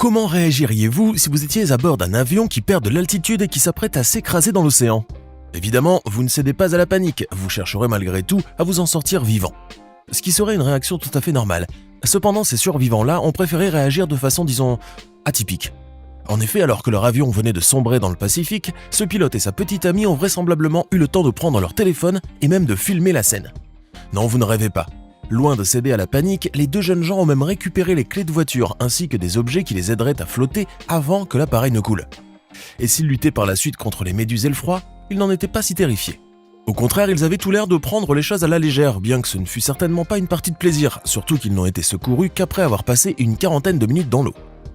Comment réagiriez-vous si vous étiez à bord d'un avion qui perd de l'altitude et qui s'apprête à s'écraser dans l'océan? Évidemment, vous ne cédez pas à la panique, vous chercherez malgré tout à vous en sortir vivant. Ce qui serait une réaction tout à fait normale. Cependant, ces survivants-là ont préféré réagir de façon, disons, atypique. En effet, alors que leur avion venait de sombrer dans le Pacifique, ce pilote et sa petite amie ont vraisemblablement eu le temps de prendre leur téléphone et même de filmer la scène. Non, vous ne rêvez pas. Loin de céder à la panique, les deux jeunes gens ont même récupéré les clés de voiture ainsi que des objets qui les aideraient à flotter avant que l'appareil ne coule. Et s'ils luttaient par la suite contre les méduses et le froid, ils n'en étaient pas si terrifiés. Au contraire, ils avaient tout l'air de prendre les choses à la légère, bien que ce ne fût certainement pas une partie de plaisir, surtout qu'ils n'ont été secourus qu'après avoir passé une quarantaine de minutes dans l'eau.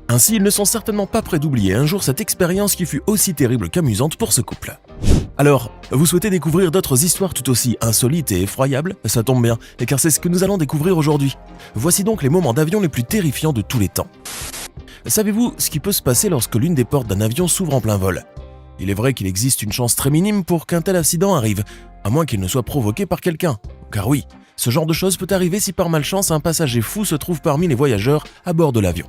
Ainsi, ils ne sont certainement pas prêts d'oublier un jour cette expérience qui fut aussi terrible qu'amusante pour ce couple. Alors, vous souhaitez découvrir d'autres histoires tout aussi insolites et effroyables? Ça tombe bien, car c'est ce que nous allons découvrir aujourd'hui. Voici donc les moments d'avion les plus terrifiants de tous les temps. Savez-vous ce qui peut se passer lorsque l'une des portes d'un avion s'ouvre en plein vol? Il est vrai qu'il existe une chance très minime pour qu'un tel accident arrive, à moins qu'il ne soit provoqué par quelqu'un. Car oui, ce genre de choses peut arriver si par malchance un passager fou se trouve parmi les voyageurs à bord de l'avion.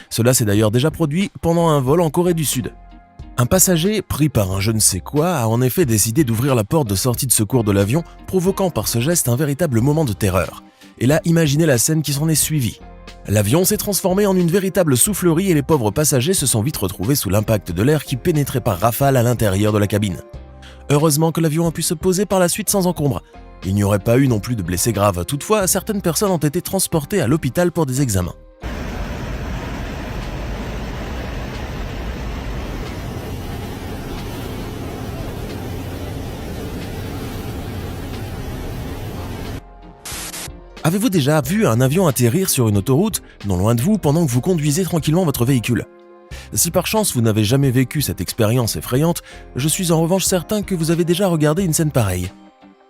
Cela s'est d'ailleurs déjà produit pendant un vol en Corée du Sud. Un passager, pris par un je ne sais quoi, a en effet décidé d'ouvrir la porte de sortie de secours de l'avion, provoquant par ce geste un véritable moment de terreur. Et là, imaginez la scène qui s'en est suivie. L'avion s'est transformé en une véritable soufflerie et les pauvres passagers se sont vite retrouvés sous l'impact de l'air qui pénétrait par rafale à l'intérieur de la cabine. Heureusement que l'avion a pu se poser par la suite sans encombre. Il n'y aurait pas eu non plus de blessés graves, toutefois certaines personnes ont été transportées à l'hôpital pour des examens. Avez-vous déjà vu un avion atterrir sur une autoroute, non loin de vous, pendant que vous conduisez tranquillement votre véhicule? Si par chance vous n'avez jamais vécu cette expérience effrayante, je suis en revanche certain que vous avez déjà regardé une scène pareille.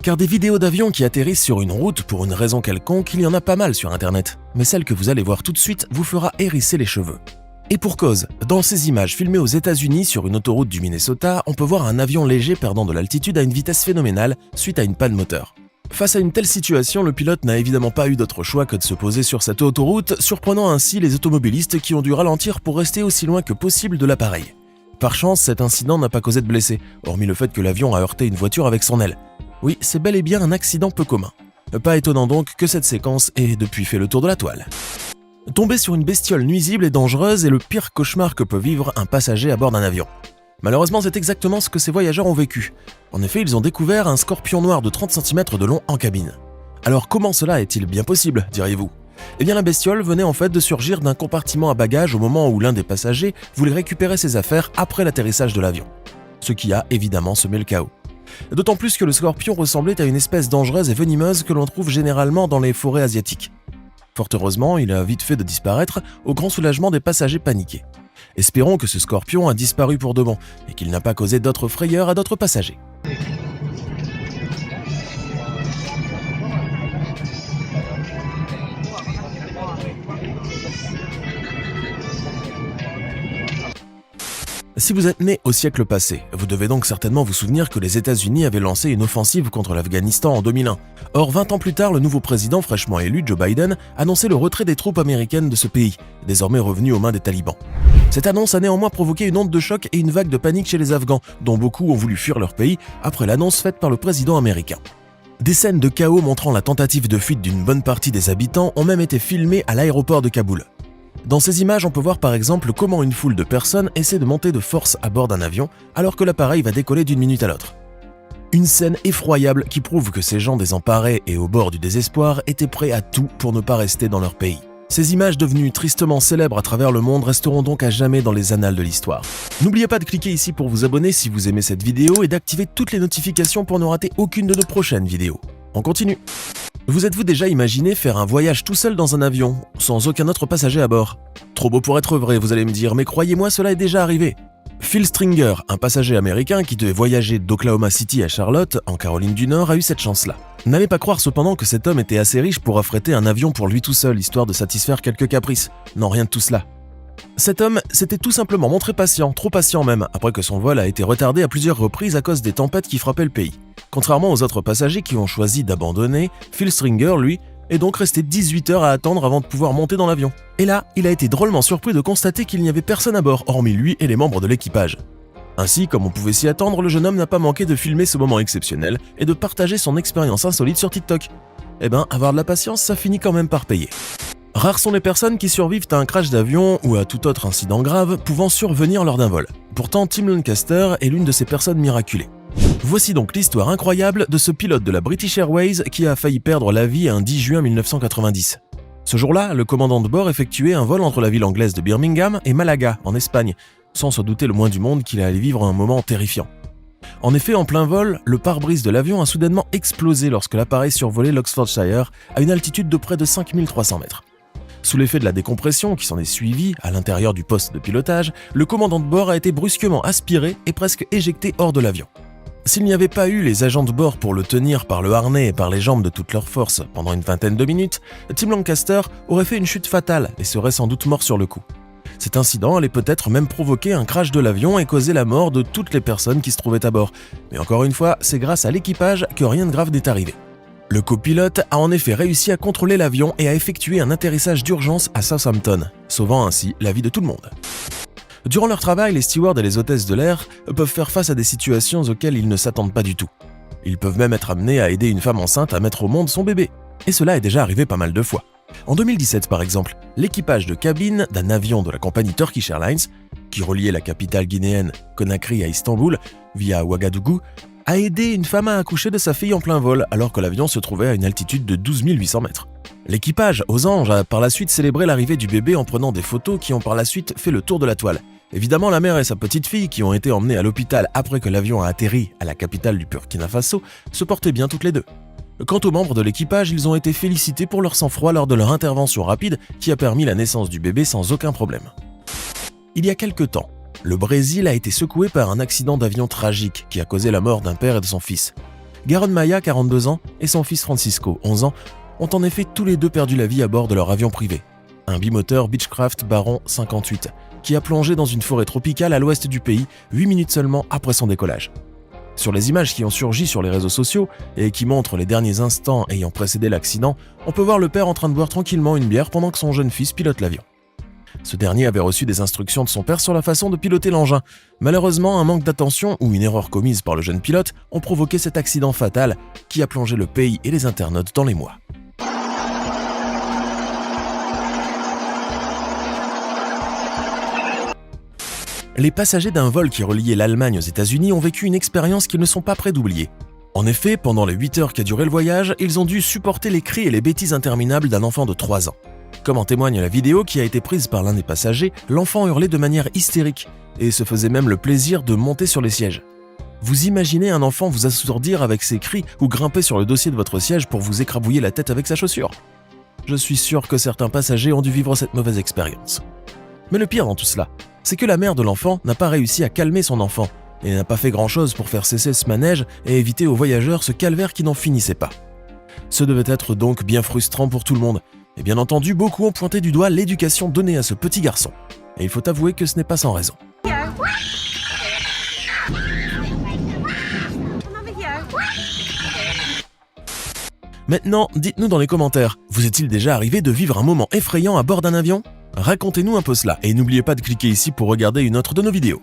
Car des vidéos d'avions qui atterrissent sur une route pour une raison quelconque, il y en a pas mal sur internet. Mais celle que vous allez voir tout de suite vous fera hérisser les cheveux. Et pour cause, dans ces images filmées aux États-Unis sur une autoroute du Minnesota, on peut voir un avion léger perdant de l'altitude à une vitesse phénoménale suite à une panne moteur. Face à une telle situation, le pilote n'a évidemment pas eu d'autre choix que de se poser sur cette autoroute, surprenant ainsi les automobilistes qui ont dû ralentir pour rester aussi loin que possible de l'appareil. Par chance, cet incident n'a pas causé de blessés, hormis le fait que l'avion a heurté une voiture avec son aile. Oui, c'est bel et bien un accident peu commun. Pas étonnant donc que cette séquence ait depuis fait le tour de la toile. Tomber sur une bestiole nuisible et dangereuse est le pire cauchemar que peut vivre un passager à bord d'un avion. Malheureusement, c'est exactement ce que ces voyageurs ont vécu. En effet, ils ont découvert un scorpion noir de 30 cm de long en cabine. Alors comment cela est-il bien possible, diriez-vous? Eh bien la bestiole venait en fait de surgir d'un compartiment à bagages au moment où l'un des passagers voulait récupérer ses affaires après l'atterrissage de l'avion. Ce qui a évidemment semé le chaos. D'autant plus que le scorpion ressemblait à une espèce dangereuse et venimeuse que l'on trouve généralement dans les forêts asiatiques. Fort heureusement, il a vite fait de disparaître au grand soulagement des passagers paniqués. Espérons que ce scorpion a disparu pour de bon et qu'il n'a pas causé d'autres frayeurs à d'autres passagers. Si vous êtes né au siècle passé, vous devez donc certainement vous souvenir que les États-Unis avaient lancé une offensive contre l'Afghanistan en 2001. Or, 20 ans plus tard, le nouveau président fraîchement élu, Joe Biden, annonçait le retrait des troupes américaines de ce pays, désormais revenu aux mains des talibans. Cette annonce a néanmoins provoqué une onde de choc et une vague de panique chez les Afghans, dont beaucoup ont voulu fuir leur pays après l'annonce faite par le président américain. Des scènes de chaos montrant la tentative de fuite d'une bonne partie des habitants ont même été filmées à l'aéroport de Kaboul. Dans ces images, on peut voir par exemple comment une foule de personnes essaie de monter de force à bord d'un avion alors que l'appareil va décoller d'une minute à l'autre. Une scène effroyable qui prouve que ces gens désemparés et au bord du désespoir étaient prêts à tout pour ne pas rester dans leur pays. Ces images devenues tristement célèbres à travers le monde resteront donc à jamais dans les annales de l'histoire. N'oubliez pas de cliquer ici pour vous abonner si vous aimez cette vidéo et d'activer toutes les notifications pour ne rater aucune de nos prochaines vidéos. On continue. Vous êtes-vous déjà imaginé faire un voyage tout seul dans un avion, sans aucun autre passager à bord? Trop beau pour être vrai, vous allez me dire, mais croyez-moi, cela est déjà arrivé. Phil Stringer, un passager américain qui devait voyager d'Oklahoma City à Charlotte, en Caroline du Nord, a eu cette chance-là. N'allez pas croire cependant que cet homme était assez riche pour affréter un avion pour lui tout seul, histoire de satisfaire quelques caprices. Non, rien de tout cela. Cet homme s'était tout simplement montré patient, trop patient même, après que son vol a été retardé à plusieurs reprises à cause des tempêtes qui frappaient le pays. Contrairement aux autres passagers qui ont choisi d'abandonner, Phil Stringer, lui, et donc resté 18 heures à attendre avant de pouvoir monter dans l'avion. Et là, il a été drôlement surpris de constater qu'il n'y avait personne à bord, hormis lui et les membres de l'équipage. Ainsi, comme on pouvait s'y attendre, le jeune homme n'a pas manqué de filmer ce moment exceptionnel et de partager son expérience insolite sur TikTok. Eh ben, avoir de la patience, ça finit quand même par payer. Rares sont les personnes qui survivent à un crash d'avion ou à tout autre incident grave pouvant survenir lors d'un vol. Pourtant, Tim Lancaster est l'une de ces personnes miraculées. Voici donc l'histoire incroyable de ce pilote de la British Airways qui a failli perdre la vie un 10 juin 1990. Ce jour-là, le commandant de bord effectuait un vol entre la ville anglaise de Birmingham et Malaga, en Espagne, sans se douter le moins du monde qu'il allait vivre un moment terrifiant. En effet, en plein vol, le pare-brise de l'avion a soudainement explosé lorsque l'appareil survolait l'Oxfordshire à une altitude de près de 5300 mètres. Sous l'effet de la décompression qui s'en est suivie, à l'intérieur du poste de pilotage, le commandant de bord a été brusquement aspiré et presque éjecté hors de l'avion. S'il n'y avait pas eu les agents de bord pour le tenir par le harnais et par les jambes de toute leur force pendant une vingtaine de minutes, Tim Lancaster aurait fait une chute fatale et serait sans doute mort sur le coup. Cet incident allait peut-être même provoquer un crash de l'avion et causer la mort de toutes les personnes qui se trouvaient à bord. Mais encore une fois, c'est grâce à l'équipage que rien de grave n'est arrivé. Le copilote a en effet réussi à contrôler l'avion et à effectuer un atterrissage d'urgence à Southampton, sauvant ainsi la vie de tout le monde. Durant leur travail, les stewards et les hôtesses de l'air peuvent faire face à des situations auxquelles ils ne s'attendent pas du tout. Ils peuvent même être amenés à aider une femme enceinte à mettre au monde son bébé. Et cela est déjà arrivé pas mal de fois. En 2017 par exemple, l'équipage de cabine d'un avion de la compagnie Turkish Airlines, qui reliait la capitale guinéenne Conakry à Istanbul via Ouagadougou, a aidé une femme à accoucher de sa fille en plein vol alors que l'avion se trouvait à une altitude de 12 800 mètres. L'équipage, aux anges, a par la suite célébré l'arrivée du bébé en prenant des photos qui ont par la suite fait le tour de la toile. Évidemment, la mère et sa petite fille, qui ont été emmenées à l'hôpital après que l'avion a atterri à la capitale du Burkina Faso, se portaient bien toutes les deux. Quant aux membres de l'équipage, ils ont été félicités pour leur sang-froid lors de leur intervention rapide qui a permis la naissance du bébé sans aucun problème. Il y a quelque temps, le Brésil a été secoué par un accident d'avion tragique qui a causé la mort d'un père et de son fils. Garon Maia, 42 ans, et son fils Francisco, 11 ans, ont en effet tous les deux perdu la vie à bord de leur avion privé, un bimoteur Beechcraft Baron 58, qui a plongé dans une forêt tropicale à l'ouest du pays 8 minutes seulement après son décollage. Sur les images qui ont surgi sur les réseaux sociaux et qui montrent les derniers instants ayant précédé l'accident, on peut voir le père en train de boire tranquillement une bière pendant que son jeune fils pilote l'avion. Ce dernier avait reçu des instructions de son père sur la façon de piloter l'engin. Malheureusement, un manque d'attention ou une erreur commise par le jeune pilote ont provoqué cet accident fatal qui a plongé le pays et les internautes dans l'émoi. Les passagers d'un vol qui reliait l'Allemagne aux États-Unis ont vécu une expérience qu'ils ne sont pas prêts d'oublier. En effet, pendant les 8 heures qu'a duré le voyage, ils ont dû supporter les cris et les bêtises interminables d'un enfant de 3 ans. Comme en témoigne la vidéo qui a été prise par l'un des passagers, l'enfant hurlait de manière hystérique et se faisait même le plaisir de monter sur les sièges. Vous imaginez un enfant vous assourdir avec ses cris ou grimper sur le dossier de votre siège pour vous écrabouiller la tête avec sa chaussure? Je suis sûr que certains passagers ont dû vivre cette mauvaise expérience. Mais le pire dans tout cela, c'est que la mère de l'enfant n'a pas réussi à calmer son enfant et n'a pas fait grand-chose pour faire cesser ce manège et éviter aux voyageurs ce calvaire qui n'en finissait pas. Ce devait être donc bien frustrant pour tout le monde. Et bien entendu, beaucoup ont pointé du doigt l'éducation donnée à ce petit garçon. Et il faut avouer que ce n'est pas sans raison. Maintenant, dites-nous dans les commentaires, vous est-il déjà arrivé de vivre un moment effrayant à bord d'un avion ? Racontez-nous un peu cela et n'oubliez pas de cliquer ici pour regarder une autre de nos vidéos.